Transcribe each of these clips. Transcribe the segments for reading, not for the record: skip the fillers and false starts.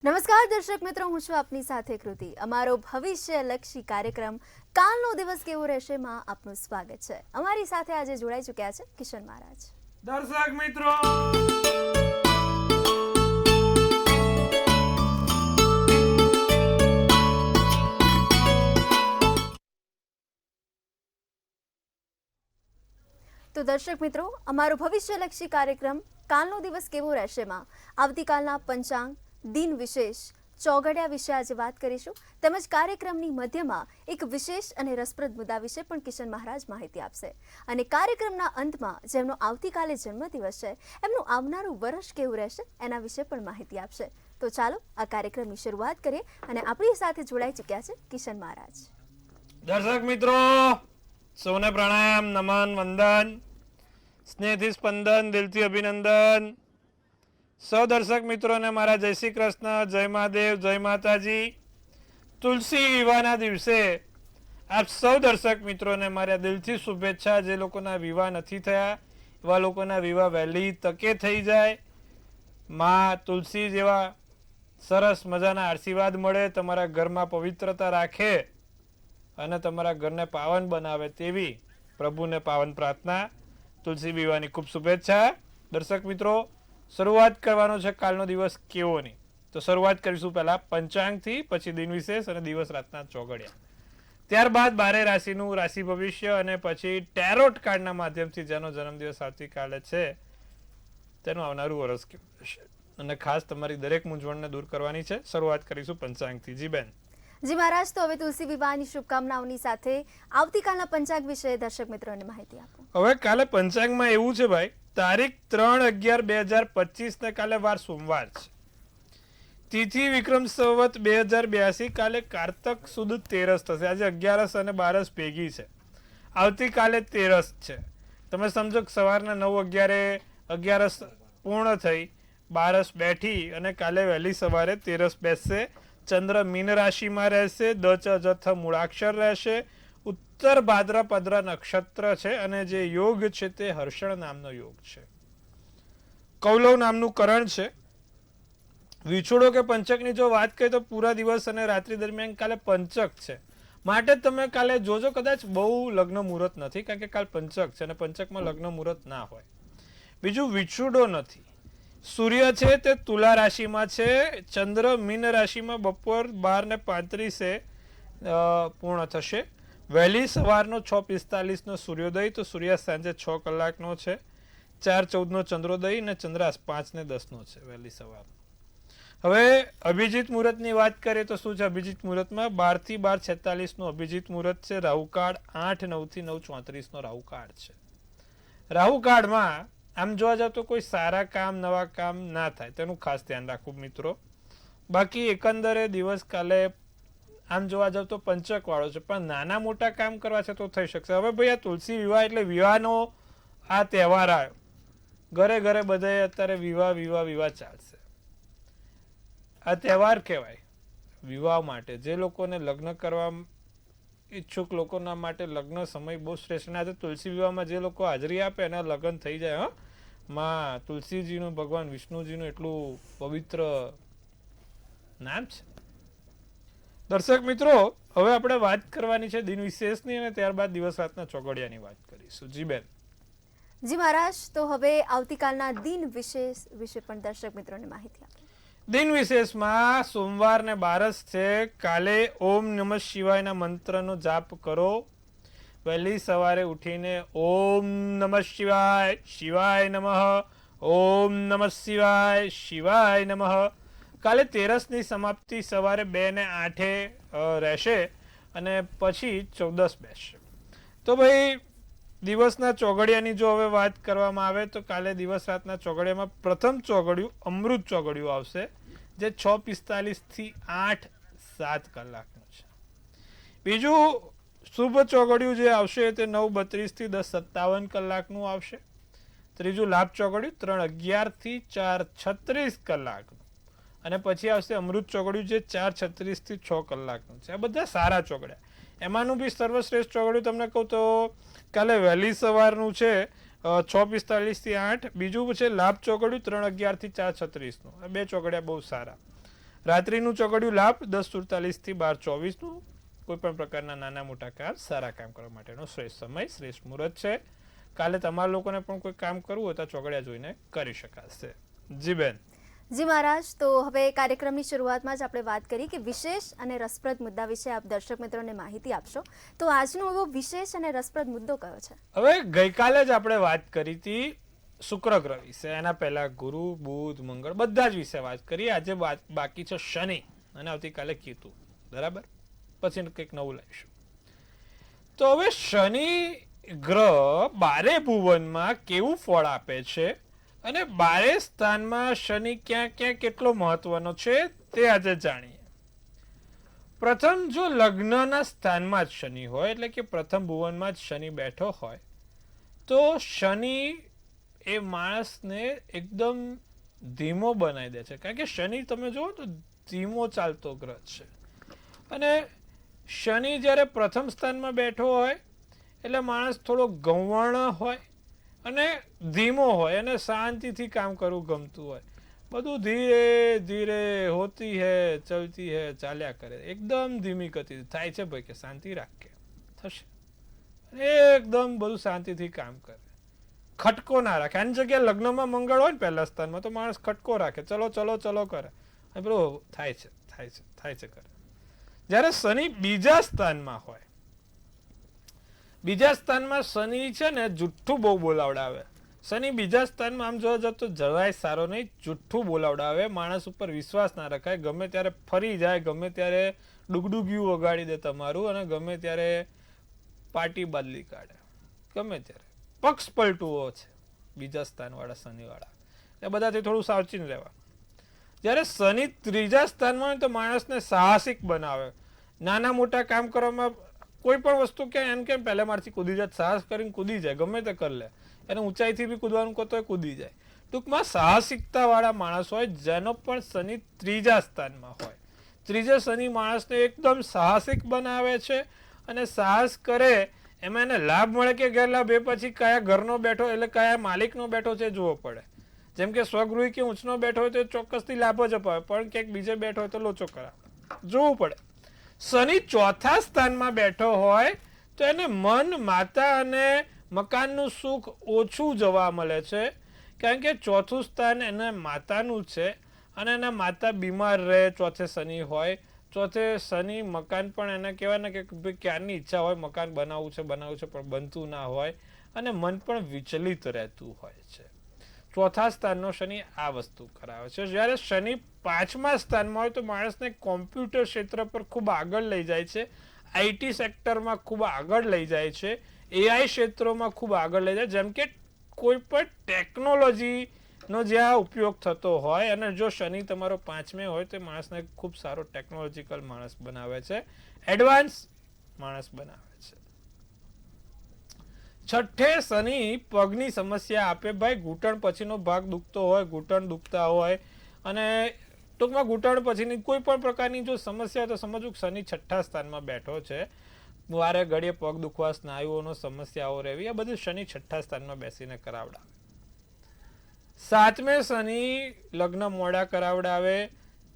નમસ્કાર દર્શક મિત્રો, હું છું આપની સાથે કૃતિ. અમારો ભવિષ્યલક્ષી કાર્યક્રમ કાલનો દિવસ કેવો રહેશે માં આપનું સ્વાગત છે. અમારી સાથે આજે જોડાઈ ચૂક્યા છે કિશન મહારાજ. દર્શક મિત્રો, તો દર્શક મિત્રો, અમારો ભવિષ્યલક્ષી કાર્યક્રમ કાલનો દિવસ કેવો રહેશે માં આવતીકાલના પંચાંગ, દિન વિશેષ, ચોગડિયા વિશે આજે વાત કરીશું. તેમજ કાર્યક્રમની મધ્યમાં એક વિશેષ અને રસપ્રદ મુદ્દા વિશે પણ કિશન મહારાજ માહિતી આપશે. અને કાર્યક્રમના અંતમાં જેમનો આવતીકાલે જન્મદિવસ છે એમનું આવનારું વર્ષ કેવું રહેશે એના વિશે પણ માહિતી આપશે. તો ચાલો આ કાર્યક્રમની શરૂઆત કરીએ અને આપણી સાથે જોડાઈ ચૂક્યા છે કિશન મહારાજ. દર્શક મિત્રો, સૌને પ્રણામ, નમન, વંદન, સ્નેહથી સ્પંદન, દિલથી અભિનંદન. સૌ દર્શક મિત્રોને મારા જય શ્રી કૃષ્ણ, જય મહાદેવ, જય માતાજી. તુલસી વિવાહના દિવસે આપ સૌ દર્શક મિત્રોને મારા દિલથી શુભેચ્છા. જે લોકોના વિવાહ નથી થયા એવા લોકોના વિવાહ વહેલી તકે થઈ જાય. માં તુલસી જેવા સરસ મજાના આશીર્વાદ મળે, તમારા ઘરમાં પવિત્રતા રાખે અને તમારા ઘરને પાવન બનાવે તેવી પ્રભુને પાવન પ્રાર્થના. તુલસી વિવાહની ખૂબ શુભેચ્છા. દર્શક મિત્રો, શરૂઆત કરવાનો છે કાલનો દિવસ કેવોની. તો શરૂઆત કરીશું પહેલા પંચાંગથી, પછી દિન વિશેષ અને દિવસ રાતના ચોગડિયા. ત્યારબાદ 12 રાશિનું રાશિ ભવિષ્ય અને પછી ટેરોટ કાર્ડના માધ્યમથી જેનો જન્મદિવસ આવતીકાલે છે તેનું આવનારું વર્ષ કેવું રહેશે અને ખાસ તમારી દરેક મૂંઝવણને દૂર કરવાની છે. શરૂઆત કરીશું પંચાંગથી. જી બેન. જી મહારાજ, તો હવે તુલસી વિવાહની શુભકામનાઓની સાથે આવતીકાલના પંચાંગ વિશે દર્શક મિત્રોને માહિતી આપો. હવે કાલે પંચાંગમાં એવું છે ભાઈ, તારીખ 3/11/2025 ને કાલે વાર સોમવાર છે. તિથિ વિક્રમ સંવત 2082, કાલે કારતક સુદ તેરસ થશે. આજે 11 અને 12 ભેગી છે. આવતીકાલે તેરસ છે. તમે સમજો કે સવારના 9:11 11 પૂર્ણ થઈ, 12 બેઠી અને કાલે વહેલી સવારે તેરસ બેસશે. ચંદ્ર મીન રાશિમાં રહેશે. જથ મૂળાક્ષર રહેશે. ઉત્તર ભાદ્રપદ નક્ષત્ર છે અને જે યોગ છે તે હર્ષણ નામનો યોગ છે. કૌલવ નામનું કરણ છે. વિછોડો કે પંચકની જો વાત કરીએ તો પૂરા દિવસ અને રાત્રિ દરમિયાન કાલે પંચક છે. માટે તમે કાલે જોજો, કદાચ બહુ લગ્ન મુહૂર્ત નથી, કારણ કે કાલ પંચક છે અને પંચકમાં લગ્ન મુહૂર્ત ના હોય. બીજું, વિછોડો નથી. સૂર્ય છે તે તુલા રાશિમાં છે. ચંદ્ર મીન રાશિમાં બપોર 12:35 પૂર્ણ થશે. વહેલી સવારનો 6:45 સૂર્યોદય, તો સૂર્યાસ્ત સાંજે 6 કલાકનો છે. 4:14 ચંદ્રોદય અને ચંદ્રાસ્ત 5:10 છે વહેલી સવાર. હવે અભિજીત મુહૂર્તની વાત કરીએ તો શું છે અભિજીત મુહૂર્તમાં? 12 થી 12:46 અભિજીત મુહૂર્ત છે. રાહુકાળ 8:09 થી 9:34 રાહુકાળ છે. રાહુકાળમાં આમ જોવા જાવ તો કોઈ સારા કામ, નવા કામ ના થાય, તેનું ખાસ ધ્યાન રાખવું મિત્રો. બાકી એકંદરે દિવસ કાલે આમ જોવા જાવ તો પંચક વાળો છે, પણ નાના મોટા કામ કરવા છે તો થઈ શકશે. હવે ભાઈ, આ તુલસી વિવાહ એટલે વિવાહનો આ તહેવાર આવ્યો. ઘરે ઘરે બધાએ અત્યારે વિવાહ ચાલશે. આ તહેવાર કહેવાય વિવાહ માટે. જે લોકોને લગ્ન કરવા ઈચ્છુક લોકોના માટે લગ્ન સમય બહુ શ્રેષ્ઠ. આજે તુલસી વિવાહમાં જે લોકો હાજરી આપે એના લગ્ન થઈ જાય. માં તુલસીજીનું, ભગવાન વિષ્ણુજીનું એટલું પવિત્ર નામ છે. દર્શક મિત્રો, હવે આપણે વાત કરવાની છે દિન વિશેષની અને ત્યારબાદ દિવસ રાતના ચોગડિયાની વાત કરીશું. જી બેન. જી મહારાજ, તો હવે આવતીકાલના દિન વિશેષ વિશે પણ દર્શક મિત્રોને માહિતી આપો. દિન વિશેષમાં સોમવાર ને 12 છે. કાલે ઓમ નમઃ શિવાયના મંત્રનો જાપ કરો. વહેલી સવારે ઉઠીને ઓમ નમઃ શિવાય, શિવાય નમઃ, ઓમ નમઃ શિવાય, શિવાય નમઃ. કાલે તેરસની સમાપ્તિ સવારે 2:08 રહેશે અને પછી 14 બેસશે. તો ભાઈ, દિવસના ચોગડિયાની જો હવે વાત કરવામાં આવે તો કાલે દિવસ રાતના ચોગડિયામાં પ્રથમ ચોગડિયું અમૃત ચોગડિયું આવશે, જે 6:45 થી 8:07 કલાકનું છે. બીજું શુભ ચોગડિયું જે આવશે તે 9:32 થી 10:57 કલાકનું આવશે. ત્રીજું લાભ ચોગડિયું 3:11 થી 4:36 કલાકનું. અને પછી આવશે અમૃત ચોગડિયું જે 4:36 થી 6 કલાકનું છે. આ બધા સારા ચોગડિયા. એમાંનું બી સર્વશ્રેષ્ઠ ચોગડિયું તમને કહું તો કાલે વહેલી સવારનું છે 6:45 થી 8. બીજું છે લાભ ચોગડિયું 3:11 થી 4:36. આ બે ચોગડિયા બહુ સારા. રાત્રિનું ચોગડિયું લાભ 10:47 થી 12:24 નું કોઈ પણ પ્રકારના નાના મોટા કામ સારા કામ કરવા માટેનો શ્રેષ્ઠ સમય શ્રેષ્ઠ મુહૂર્ત છે. કાલે તમારા લોકોને પણ કોઈ કામ કરવું હોય તો ચોગડિયા જોઈને કરી શકાશે. જી બેન. જી મહારાજ, તો હવે કાર્યક્રમની શરૂઆતમાં જ આપણે વાત કરી કે વિશેષ અને રસપ્રદ મુદ્દા વિશે આપ દર્શક મિત્રોને માહિતી આપશો. તો આજનો એવો વિશેષ અને રસપ્રદ મુદ્દો કયો છે? હવે ગઈકાલે જ આપણે વાત કરી હતી શુક્ર ગ્રહ વિશે, એના પહેલા ગુરુ, બુધ, મંગળ બધા જ વિશે વાત કરી. આજે બાકી છે શનિ અને આવતીકાલે કેતુ. બરાબર, પછી કંઈક નવું લઈશું. તો હવે શનિ ગ્રહ 12 ભુવનમાં કેવું ફળ આપે છે અને 12 સ્થાનમાં શનિ ક્યાં ક્યાં કેટલો મહત્વનો છે તે આજે જાણીએ. પ્રથમ, જો લગ્નના સ્થાનમાં જ શનિ હોય, એટલે કે પ્રથમ ભુવનમાં જ શનિ બેઠો હોય, તો શનિ એ માણસને એકદમ ધીમો બનાવી દે છે. કારણ કે શનિ તમે જુઓ તો ધીમો ચાલતો ગ્રહ છે. અને શનિ જ્યારે પ્રથમ સ્થાનમાં બેઠો હોય એટલે માણસ થોડો ગૌવર્ણ હોય અને ધીમો હોય અને શાંતિથી કામ કરવું ગમતું હોય. બધું ધીરે ધીરે હોતી હે ચલતી હે ચાલ્યા કરે, એકદમ ધીમી ગતિ થાય છે ભાઈ કે શાંતિ રાખે થશે, એકદમ બધું શાંતિથી કામ કરે, ખટકો ના રાખે. આની જગ્યાએ લગ્નમાં મંગળ હોય ને પહેલા સ્થાનમાં તો માણસ ખટકો રાખે, ચલો ચલો ચલો કરે, પેલું થાય છે થાય છે થાય છે કરે. જ્યારે શનિ બીજા સ્થાનમાં હોય, બીજા સ્થાનમાં શનિ છે ને જુઠ્ઠું બહુ બોલાવડાવે. શનિ બીજા સ્થાનમાં આમ જોવા જતો જરાય સારો નહીં, જુઠ્ઠું બોલાવડાવે, માણસ ઉપર વિશ્વાસ ના રખાય, ગમે ત્યારે ફરી જાય, ગમે ત્યારે ડુગડુગિયું વગાડી દે તમારું અને ગમે ત્યારે પાર્ટી બદલી કાઢે, ગમે ત્યારે પક્ષ પલટુઓ છે બીજા સ્થાનવાળા શનિવાળા. એ બધાથી થોડું સાવચીન રહેવા. જ્યારે શનિ ત્રીજા સ્થાનમાં હોય તો માણસને સાહસિક બનાવે, નાના મોટા કામ કરવામાં કોઈ પણ વસ્તુ ક્યાં એમ કેમ પહેલા મારથી કૂદી જાય, સાહસ કરીને કૂદી જાય, ગમે તે કરી લે, એને ઊંચાઈથી બી કૂદવાનું કહો તો કૂદી જાય. ટૂંકમાં સાહસિકતા વાળા માણસ હોય જેનો પણ શનિ ત્રીજા સ્થાનમાં હોય. ત્રીજા શનિ માણસને એકદમ સાહસિક બનાવે છે અને સાહસ કરે એમાં એને લાભ મળે કે ગેરલાભ એ પછી કયા ઘરનો બેઠો એટલે કયા માલિકનો બેઠો છે જોવો પડે. જેમ કે સ્વગૃહી કે ઊંચનો બેઠો હોય તો ચોક્કસથી લાભ જ અપાવે, પણ ક્યાંક બીજે બેઠો હોય તો લોચો કરાવે, જોવું પડે. શનિ ચોથા સ્થાનમાં બેઠો હોય તો એને મન, માતા અને મકાનનું સુખ ઓછું જોવા મળે છે. કારણ કે ચોથું સ્થાન એના માતાનું છે અને એના માતા બીમાર રહે ચોથે શનિ હોય. ચોથે શનિ મકાન પણ એને કહેવાય ને કે ક્યારની ઈચ્છા હોય મકાન બનાવવું છે પણ બનતું ના હોય અને મન પણ વિચલિત રહેતું હોય છે. ચોથા સ્થાનનો શનિ આ વસ્તુ કરાવે છે. જ્યારે શનિ પાંચમા સ્થાનમાં હોય તો માણસને કોમ્પ્યુટર ક્ષેત્ર પર ખૂબ આગળ લઈ જાય છે, આઈટી સેક્ટરમાં ખૂબ આગળ લઈ જાય છે, એઆઈ ક્ષેત્રોમાં ખૂબ આગળ લઈ જાય. જેમ કે કોઈ પણ ટેકનોલોજીનો જ્યાં ઉપયોગ થતો હોય અને જો શનિ તમારો પાંચમે હોય તો માણસને ખૂબ સારો ટેકનોલોજીકલ માણસ બનાવે છે, એડવાન્સ માણસ બનાવે છે. છઠ્ઠે શનિ પગની સમસ્યા આપે. ભાઈ ઘૂંટણ પછીનો ભાગ દુખતો હોય, ઘૂંટણ દુખતા હોય અને ટૂંકમાં ઘૂંટણ પછીની કોઈ પણ પ્રકારની જો સમસ્યા તો સમજવું શનિ છઠ્ઠા સ્થાનમાં બેઠો છે. વારે ઘડીએ પગ દુખવા, સ્નાયુઓનો સમસ્યાઓ રહેવી, આ બધું શનિ છઠ્ઠા સ્થાનમાં બેસીને કરાવડાવે. સાતમે શનિ લગ્ન મોડા કરાવડાવે,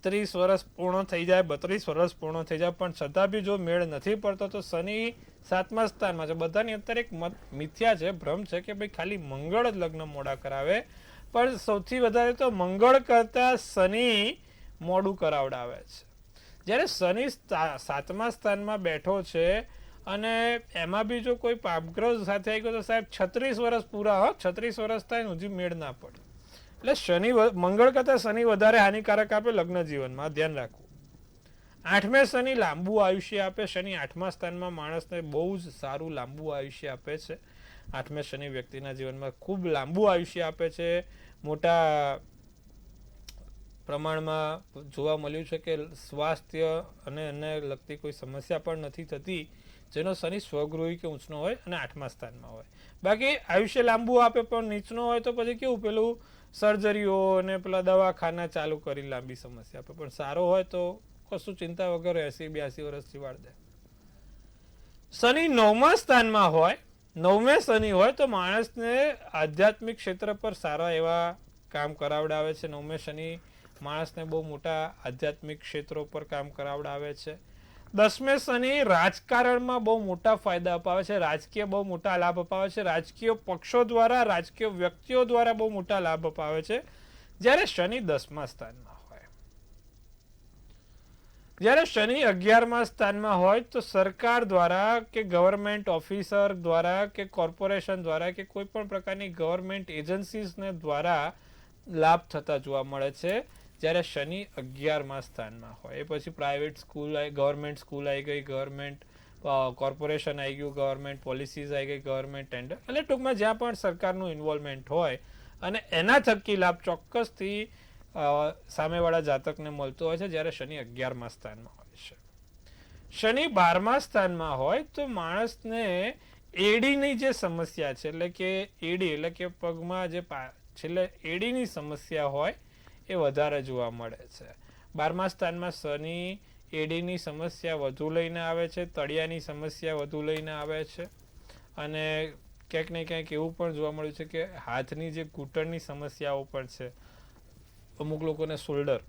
30 વર્ષ પૂર્ણ થઈ જાય, 32 વર્ષ પૂર્ણ થઈ જાય, પણ છતાં બી જો મેળ નથી પડતો તો શનિ સાતમા સ્થાનમાં છે. બધાની અંદર એક મિથ્યા છે, ભ્રમ છે કે ભાઈ ખાલી મંગળ જ લગ્ન મોડા કરાવે, પણ સૌથી વધારે તો મંગળ કરતા શનિ મોડું કરાવડાવે છે. જ્યારે શનિ સાતમા સ્થાનમાં બેઠો છે અને એમાં બી જો કોઈ પાપગ્રહ સાથે આવી ગયો તો સાહેબ 36 વર્ષ પૂરા 36 વર્ષ થાય ને હજી મેળ ના પડે. એટલે શનિ મંગળ કરતા શનિ વધારે હાનિકારક આપે લગ્ન જીવનમાં, ધ્યાન રાખવું. આઠમે શનિ લાંબુ આયુષ્ય આપે. શનિ આઠમા સ્થાનમાં માણસને બહુ જ સારું લાંબુ આયુષ્ય આપે છે. આઠમે શનિ વ્યક્તિના જીવનમાં ખૂબ લાંબુ આયુષ્ય આપે છે. મોટા પ્રમાણમાં જોવા મળ્યું છે કે સ્વાસ્થ્ય અને એને લગતી કોઈ સમસ્યા પણ નથી થતી જેનો શનિ સ્વગૃહી કે ઊંચનો હોય અને આઠમા સ્થાનમાં હોય. બાકી આયુષ્ય લાંબુ આપે પણ નીચનો હોય તો પછી કેવું પેલું સર્જરીઓ અને પેલા દવાખાના ચાલુ કરી લાંબી સમસ્યા આપે, પણ સારો હોય તો કશું ચિંતા વગર 80-82 વર્ષથી વાળ દે. શનિ નવમા સ્થાનમાં હોય, નવમે શનિ હોય તો માણસને આધ્યાત્મિક ક્ષેત્ર પર સારા એવા કામ કરાવડાવે છે. નવમે શનિ માણસને બહુ મોટા આધ્યાત્મિક ક્ષેત્રો પર કામ કરાવડાવે છે. 10મે શનિ રાજકારણમાં બહુ મોટા ફાયદા અપાવે છે, રાજકીય બહુ મોટા લાભ અપાવે છે, રાજકીય પક્ષો દ્વારા, રાજકીય વ્યક્તિઓ દ્વારા બહુ મોટા લાભ અપાવે છે, જ્યારે શનિ 10મા સ્થાનમાં હોય. જ્યારે શનિ 11મા સ્થાનમાં હોય તો સરકાર દ્વારા કે ગવર્મેન્ટ ઓફિસર દ્વારા કે કોર્પોરેશન દ્વારા કે કોઈ પણ પ્રકારની ગવર્મેન્ટ એજન્સીઝને દ્વારા લાભ થતા જોવા મળે છે જ્યારે શનિ 11મા સ્થાનમાં હોય. એ પછી પ્રાઇવેટ સ્કૂલ, ગવર્મેન્ટ સ્કૂલ આવી ગઈ, ગવર્મેન્ટ કોર્પોરેશન આવી ગયું, ગવર્મેન્ટ પોલિસીઝ આવી ગઈ, ગવર્મેન્ટ ટેન્ડર, એટલે ટૂંકમાં જ્યાં પણ સરકારનું ઇન્વોલ્વમેન્ટ હોય અને એના થકી લાભ ચોક્કસથી સામેવાળા જાતકને મળતો હોય છે જ્યારે શનિ 11મા સ્થાનમાં હોય છે. શનિ 12મા સ્થાનમાં હોય તો માણસને એડીની જે સમસ્યા છે, એટલે કે એડી એટલે કે પગમાં જે છેલ્લે એડીની સમસ્યા હોય એ વધારે જોવા મળે છે. 12મા સ્થાનમાં શનિ એડીની સમસ્યા વધુ લઈને આવે છે, તળિયાની સમસ્યા વધુ લઈને આવે છે, અને ક્યાંક ને ક્યાંક એવું પણ જોવા મળ્યું છે કે હાથની જે ઘૂંટણની સમસ્યાઓ પણ છે. અમુક લોકોને શોલ્ડર,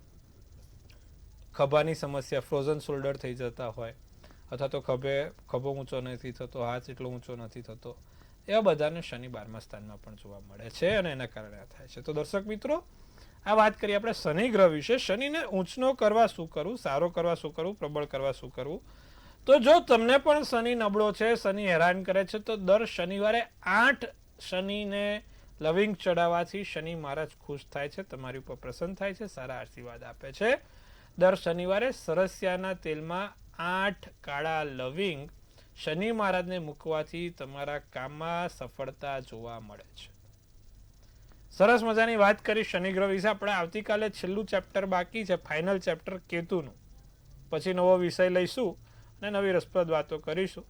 ખભાની સમસ્યા, ફ્રોઝન શોલ્ડર થઈ જતા હોય, અથવા તો ખભો ઊંચો નથી થતો, હાથ એટલો ઊંચો નથી થતો, એવા બધાને શનિ 12મા સ્થાનમાં પણ જોવા મળે છે અને એના કારણે આ થાય છે. તો દર્શક મિત્રો, આ વાત કરીએ આપણે શનિ ગ્રહ વિશે. શનિને ઊંચનો કરવા શું કરવું, સારો કરવા શું કરવું, પ્રબળ કરવા શું કરવું. તો જો તમને પણ શનિ નબળો છે, શનિ હેરાન કરે છે, તો દર શનિવારે 8 શનિને લવિંગ ચડાવવાથી શનિ મહારાજ ખુશ થાય છે, તમારી ઉપર પ્રસન્ન થાય છે, સારા આશીર્વાદ આપે છે. દર શનિવારે સરસિયાના તેલમાં 8 કાળા લવિંગ શનિ મહારાજને મૂકવાથી તમારા કામમાં સફળતા જોવા મળે છે. સરસ મજાની વાત કરી શનિ ગ્રહ વિશે. આપણે આવતીકાલે છેલ્લું ચેપ્ટર બાકી છે, ફાઇનલ ચેપ્ટર કેતુનું. પછી નવો વિષય લઈશું અને નવી રસપ્રદ વાતો કરીશું.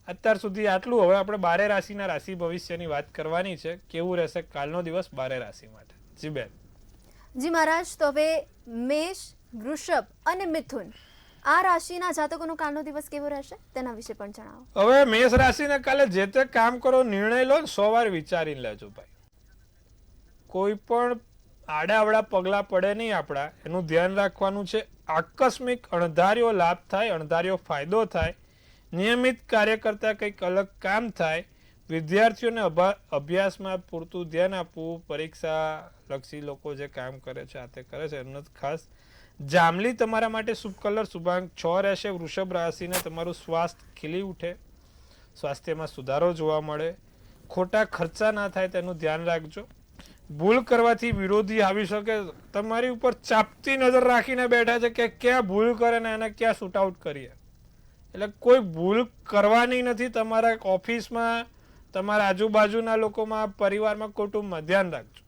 અત્યાર સુધી આટલું. હવે આપણે 12 રાશિના રાશિ ભવિષ્યની વાત કરવાની છે. કેવું રહેશે કાલનો દિવસ 12 રાશિ માટે? જી બેન. જી મહારાજ, તો હવે મેષ, વૃષભ અને મિથુન આ રાશિના જાતકોનો કાલનો દિવસ કેવો રહેશે તેના વિશે પણ જણાવો. હવે મેષ રાશિને કાલે જે તે કામ કરો, નિર્ણય લો, 100 વાર વિચારીને લેજો ભાઈ. કોઈ પણ આડાવડા પગલા પડે નહીં આપણા, એનું ધ્યાન રાખવાનું છે. આકસ્મિક અણધાર્યો લાભ થાય, અણધાર્યો ફાયદો થાય, નિયમિત કાર્ય કરતા કંઈક અલગ કામ થાય, વિદ્યાર્થીઓને અભ્યાસમાં પૂરતું ધ્યાન આપવું, પરીક્ષા લક્ષી લોકો જે કામ કરે છે, આ તે કરે છે, એમને ખાસ. જાંબલી તમારા માટે શુભ કલર, શુભાંક 6 રહેશે. વૃષભ રાશિને તમારું સ્વાસ્થ્ય ખીલી ઉઠે, સ્વાસ્થ્યમાં સુધારો જોવા મળે, ખોટા ખર્ચા ના થાય તેનું ધ્યાન રાખજો. ભૂલ કરવાથી વિરોધી આવી શકે, તમારી ઉપર ચાપતી નજર રાખીને બેઠા છે કે ક્યાં ભૂલ કરે ને એને ક્યાં શૂટ આઉટ કરીએ. એટલે કોઈ ભૂલ કરવાની નથી. તમારા ઓફિસમાં, તમારા આજુબાજુના લોકોમાં, પરિવારમાં, કુટુંબમાં ધ્યાન રાખજો.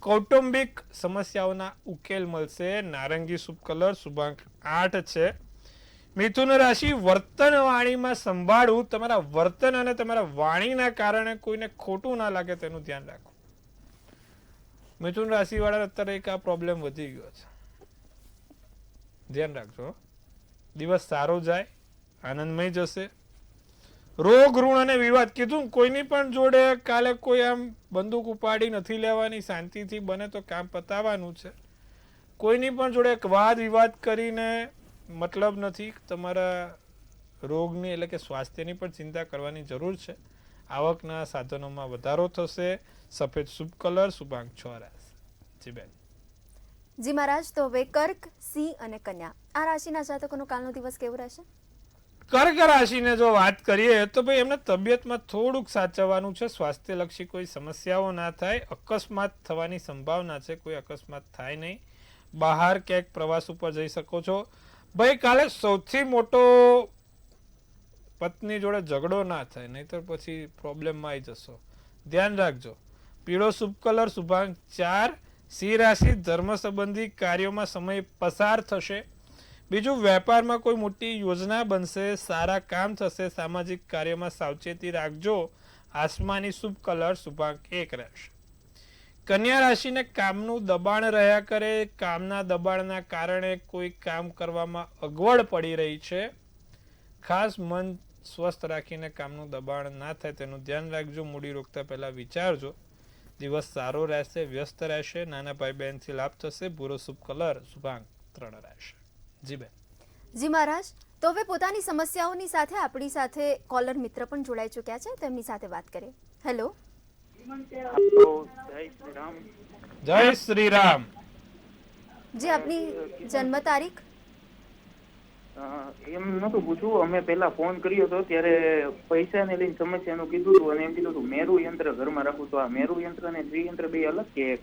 કૌટુંબિક સમસ્યાઓના ઉકેલ મળશે. નારંગી શુભ કલર, શુભાંક 8 છે. મિથુન રાશિ, વર્તન વાણીમાં સંભાળવું. તમારા વર્તન અને તમારા વાણીના કારણે કોઈને ખોટું ના લાગે તેનું ધ્યાન રાખવું. મિથુન રાશિ વાળા અત્યારે એક આ પ્રોબ્લેમ વધી ગયો છે, ધ્યાન રાખજો. દિવસ સારો જાય, આનંદમય જશે. રોગ, ઋણ અને વિવાદ કીધું. કોઈની પણ જોડે કાલે કોઈ આમ બંદૂક ઉપાડી નથી લેવાની, શાંતિથી બને તો કામ પતાવવાનું છે. કોઈની પણ જોડે વાદ વિવાદ કરીને મતલબ નથી. તમારા રોગની એટલે કે સ્વાસ્થ્યની પણ ચિંતા કરવાની જરૂર છે. આવકના સાધનોમાં વધારો થશે. સફેદ શુભ કલર, શુભાંક 6 રહેશે. જી બેન. જી મહારાજ, તો હવે કર્ક, સિંહ અને કન્યા આ રાશિના જાતકોનો કાલનો દિવસ કેવો રહેશે? કર્ક રાશિને જો વાત કરીએ તો ભાઈ એમને તબિયતમાં થોડુંક સાચવવાનું છે. સ્વાસ્થ્યલક્ષી કોઈ સમસ્યાઓ ના થાય. અકસ્માત થવાની સંભાવના છે, કોઈ અકસ્માત થાય નહીં. બહાર ક્યાંક પ્રવાસ ઉપર જઈ શકો છો. ભાઈ કાલે સૌથી મોટો પત્ની જોડે ઝઘડો ના થાય, નહીતર પછી પ્રોબ્લેમમાં આવી જશો. ધ્યાન રાખજો. પીળો શુભ કલર, શુભાંક 4. સિંહ રાશિ, ધર્મ સંબંધી કાર્યોમાં સમય પસાર થશે. બીજું, વેપારમાં કોઈ મોટી યોજના બનશે, સારા કામ થશે. સામાજિક કાર્યમાં સાવચેતી રાખજો. આસમાની શુભ કલર, શુભાંક 1 રહેશે. કન્યા રાશિને કામનું દબાણ રહ્યા કરે. કામના દબાણના કારણે કોઈ કામ કરવામાં અગવડ પડી રહી છે. ખાસ મન સ્વસ્થ રાખીને કામનું દબાણ ના થાય તેનું ધ્યાન રાખજો. મૂડી રોકતા પહેલા વિચારજો. દિવસ સારો રહેશે, વ્યસ્ત રહેશે, નાના ભાઈ બહેનથી લાભ થશે, ભૂરો શુભ કલર શુભાંક 3 રહેશે. જી બેન. જી મહારાજ, તો હવે પોતાની સમસ્યાઓની સાથે આપણી સાથે કોલર મિત્ર પણ જોડાઈ ચૂક્યા છે, તેમની સાથે વાત કરીએ. હેલો. જય શ્રી રામ. જી, આપની જન્મ તારીખ? એમ નતું પૂછવું, અમે પેલા ફોન કર્યો હતો ત્યારે પૈસાને લઈને સમસ્યાનું કીધું હતું અને એમ કીધું હતું મેરુ યંત્ર ઘરમાં રાખવું. તો આ મેરુ યંત્ર અને શ્રી યંત્ર બે અલગ કે એક?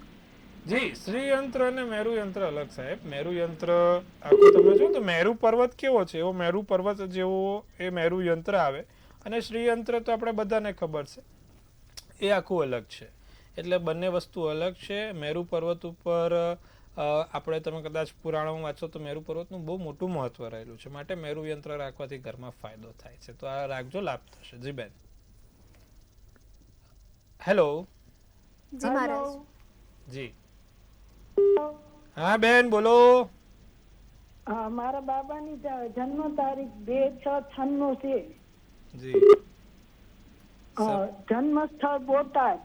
જી, શ્રી યંત્ર અને મેરુ યંત્ર અલગ સાહેબ. મેરુ યંત્ર આખું તમે જો તો મેરુ પર્વત કેવો છે એવો મેરુ પર્વત જેવો એ મેરુ યંત્ર આવે, અને શ્રી યંત્ર તો આપણે બધાને ખબર છે એ આખું અલગ છે. એટલે બંને વસ્તુ અલગ છે. મેરુ પર્વત ઉપર આપણે તમે કદાચ પુરાણોમાં વાંચો તો મેરુ પર્વતનું બહુ મોટું મહત્વ રહેલું છે, માટે મેરુ યંત્ર રાખવાથી ઘરમાં ફાયદો થાય છે. તો આ રાખજો, લાભ થશે. જી બેન. હેલો. જી મહારાજ. જી હા બેન, બોલો. મારા બાબાની જન્મ તારીખ 2/6/96 છે. જી. જન્મ સ્થળ બોટાદ,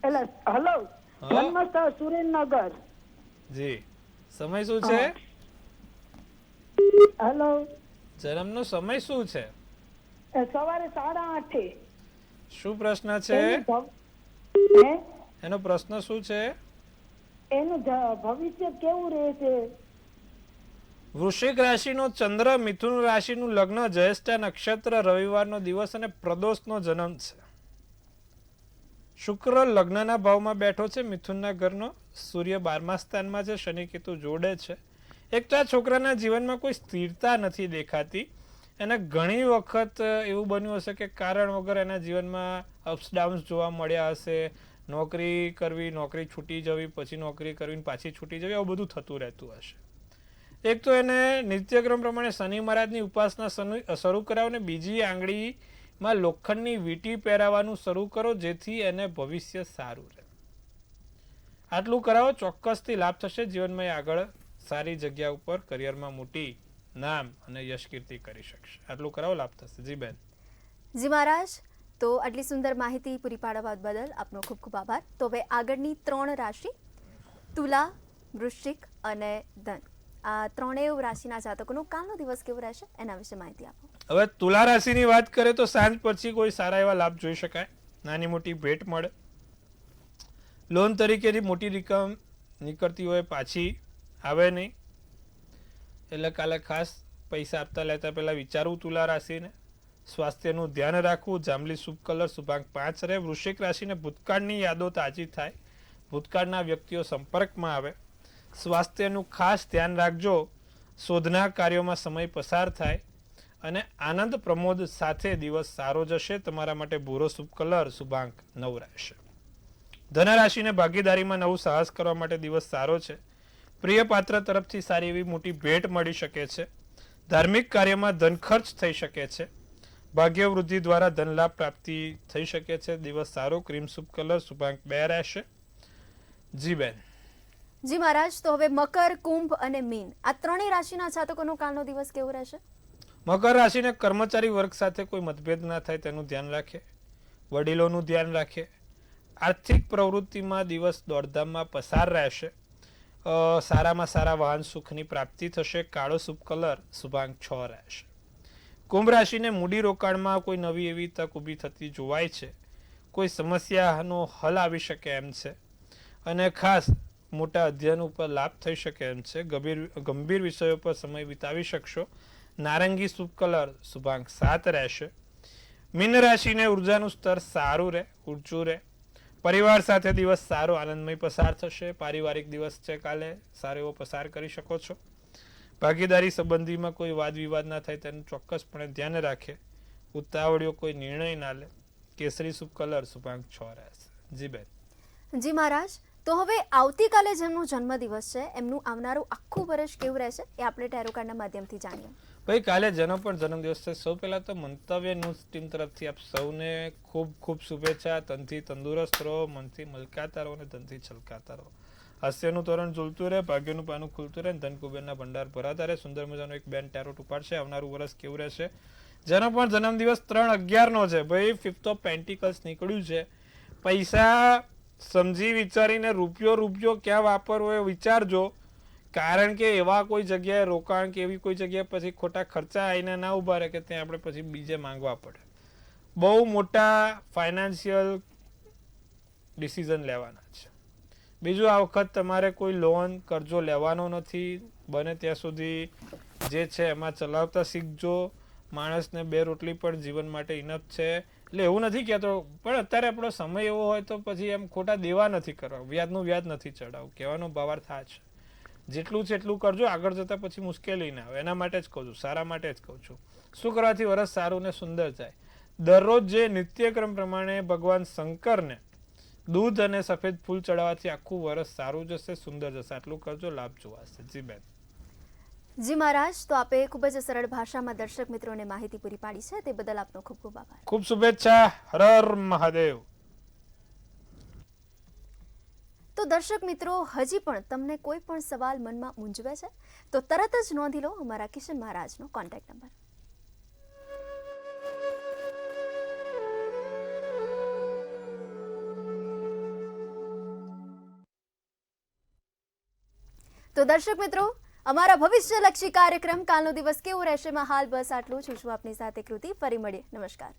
એટલે હલો, જન્મ સ્થળ સુરેન્દ્રનગર. જી. સમય શું છે? હલો, જન્મનો સમય શું છે? સવારે 8:30. શું પ્રશ્ન છે? એનો પ્રશ્ન શું છે? એનું ભવિષ્ય કેવું રહેશે? વૃશ્ચિક રાશિનો ચંદ્ર, મિથુન રાશિનું લગ્ન, જ્યેષ્ઠા નક્ષત્ર, રવિવારનો દિવસ અને પ્રદોષનો જન્મ છે. શુક્ર લગ્નના ભાવમાં બેઠો છે, મિથુનના ઘરનો. સૂર્ય 12મા સ્થાનમાં છે, શનિ કેતુ જોડે છે. એક તો આ છોકરાના જીવનમાં કોઈ સ્થિરતા નથી દેખાતી. એને ઘણી વખત એવું બન્યું હશે કે કારણ વગર એના જીવનમાં અપ્સ ડાઉન્સ જોવા મળ્યા હશે. નોકરી કરવી, નોકરી છૂટી જવી, પછી નોકરી કરવી, પાછી છૂટી જવી, આવું બધું થતું રહેતું હશે. એક તો એને નિત્યક્રમ પ્રમાણે શનિ મહારાજની ઉપાસના શરૂ કરાવો ને બીજી આંગળીમાં લોખંડની વીંટી પહેરાવાનું શરૂ કરો, જેથી એને ભવિષ્ય સારું રહે. આટલું કરાવો, ચોક્કસથી લાભ થશે. જીવનમાં આગળ સારી જગ્યા ઉપર કરિયરમાં મોટી નામ અને યશ કીર્તિ કરી શકશે. આટલું કરાવો, લાભ થશે. જી બેન. જી મહારાજ, તો આટલી સુંદર માહિતી પૂરી પાડવા બદલ આપનો ખૂબ ખૂબ આભાર. તો હવે આગળની 3 રાશિ, તુલા, વૃશ્ચિક અને ધન, આ ત્રણેય રાશિના જાતકોનો કાલનો દિવસ કેવો રહેશે એના વિશે માહિતી આપો. હવે તુલા રાશિની વાત કરીએ તો સાંજ પછી કોઈ સારા એવા લાભ જોઈ શકાય. નાની મોટી ભેટ મળે. લોન તરીકેની મોટી રકમ નીકળતી હોય પાછી આવે નહીં, એટલે કાલે ખાસ પૈસા આપતા લેતા પહેલા વિચારવું તુલા રાશિને. સ્વાસ્થ્યનું ધ્યાન રાખવું. જાંબલી શુભ કલર શુભાંક 5 રહે. વૃશ્ચિક રાશિને ભૂતકાળની યાદો તાજી થાય, ભૂતકાળના વ્યક્તિઓ સંપર્કમાં આવે. સ્વાસ્થ્યનું ખાસ ધ્યાન રાખજો. શોધના કાર્યોમાં સમય પસાર થાય અને આનંદ પ્રમોદ સાથે દિવસ સારો જશે. તમારા માટે ભૂરો શુભ કલર શુભાંક 9 રહેશે. ધનરાશિને ભાગીદારીમાં નવું સાહસ કરવા માટે દિવસ સારો છે. પ્રિય પાત્ર તરફથી સારી એવી મોટી ભેટ મળી શકે છે. ધાર્મિક કાર્યમાં ધન ખર્ચ થઈ શકે છે. ભાગ્ય વૃદ્ધિ દ્વારા ધન લાભ પ્રાપ્તિ થઈ શકે છે. દિવસ સારો. ક્રીમ શુભ કલર શુભાંક 2 રહેશે. જી બેન. જી મહારાજ, તો હવે મકર, કુંભ અને મીન, આ ત્રણેય રાશિના જાતકોનો કાલનો દિવસ કેવો રહેશે? મકર રાશિને કર્મચારી વર્ગ સાથે કોઈ મતભેદ ના થાય તેનું ધ્યાન રાખે. વડીલોનું ધ્યાન રાખે. આર્થિક પ્રવૃત્તિમાં દિવસ દોડધામમાં પસાર રહેશે. સારામાં સારા વાહન સુખની પ્રાપ્તિ થશે. કાળો શુભ કલર શુભાંક 6 રહેશે. કુંભ રાશિને મૂડી રોકાણમાં કોઈ નવી એવી તક ઊભી થતી જોવાય છે. કોઈ સમસ્યાનો હલ આવી શકે એમ છે અને ખાસ મોટા અધ્યયન ઉપર લાભ થઈ શકે એમ છે. ગંભીર વિષયો પર સમય વિતાવી શકશો. નારંગી શુભ કલર શુભાંક 7 રહેશે. મીન રાશિને ઉર્જાનું સ્તર સારું રહે, ઊંચું રહે. પરિવાર સાથે દિવસ સારો આનંદમય પસાર થશે. પારિવારિક દિવસ છે કાલે, સારો એવો પસાર કરી શકો છો. ભાગીદારી સંબંધીમાં કોઈ વાદ વિવાદ ના થાય તેનું ચોક્કસપણે ધ્યાન રાખે. ઉતાવળિયો કોઈ નિર્ણય ના લે. કેસરી શુભ કલર શુભાંક 6 રહેશે. જી બેન. જી મહારાજ, તો હવે આવતીકાલે જેમનો જન્મદિવસ છે એમનું આવનારું આખું વર્ષ કેવું રહેશે એ આપણે ટેરો કાર્ડના માધ્યમથી જાણીએ. ભાઈ, કાલે જેનો પણ જન્મદિવસ છે, સૌ પહેલા તો મંતવ્ય ન્યૂઝ ટીમ તરફથી આપ સૌને ખૂબ ખૂબ શુભેચ્છા. તનથી તંદુરસ્ત રહો, મનથી મલકાતા રહો અને ધનથી છલકાતા રહો. હાસ્યનું તોરણ ઝૂલતું રહે, ભાગ્યનું પાનું ખુલતું રહે, ધન કુબેરના ભંડાર ભરાતા રહે. સુંદર મજાનો એક બેન ટેરોટ ઉપાડશે. આવનારું વર્ષ કેવું રહેશે? જેનો પણ જન્મદિવસ 3/11 નો છે ભાઈ, 5th ઓફ પેન્ટિકલ્સ નીકળ્યું છે. પૈસા સમજી વિચારીને રૂપિયો ક્યાં વાપરવો એ વિચારજો, કારણ કે એવા કોઈ જગ્યાએ રોકાણ કે એવી કોઈ જગ્યાએ પછી ખોટા ખર્ચા આવીને ના ઉભા રહે કે ત્યાં આપણે પછી બીજે માંગવા પડે. બહુ મોટા ફાઇનાન્શિયલ ડિસિઝન લેવાના છે. બીજું, આ વખત તમારે કોઈ લોન કરજો લેવાનો નથી. બને ત્યાં સુધી જે છે એમાં ચલાવતા શીખજો. માણસને 2 રોટલી પણ જીવન માટે ઇનફ છે. એટલે એવું નથી કહેતો, પણ અત્યારે આપણો સમય એવો હોય તો પછી એમ ખોટા દેવા નથી કરવા, વ્યાજનું વ્યાજ નથી ચડાવવું. કહેવાનો ભાવાર્થ આ છે. જેટલું છે એટલું કરજો, આગળ જતાં પછી મુશ્કેલી ના આવે. એના માટે જ કહું છું, સારા માટે જ કહું છું. શું કરવાથી વરસ સારું ને સુંદર જાય? દરરોજ જે નિત્યક્રમ પ્રમાણે ભગવાન શંકરને દૂધ અને સફેદ ફૂલ ચડાવવાથી આખું વરસ સારું જશે, સુંદર જશે. આટલું કરજો, લાભ જોવાશે. જી બેન. જી મહારાજ, તો આપે ખૂબ જ સરળ ભાષામાં દર્શક મિત્રોને માહિતી પૂરી પાડી છે, તે બદલ આપનો ખૂબ ખૂબ આભાર. ખૂબ શુભેચ્છા. હર હર મહાદેવ. તો દર્શક મિત્રો, હજી પણ તમને કોઈ પણ સવાલ મનમાં મૂંઝવે છે તો તરત જ નોંધી લો અમારા કિશન મહારાજનો કોન્ટેક્ટ નંબર. તો દર્શક મિત્રો, અમારા ભવિષ્યલક્ષી કાર્યક્રમ કાલનો દિવસ કેવો રહેશે માં હાલ બસ આટલું જ. હું છું આપની સાથે કૃતિ. ફરી મળીએ. નમસ્કાર.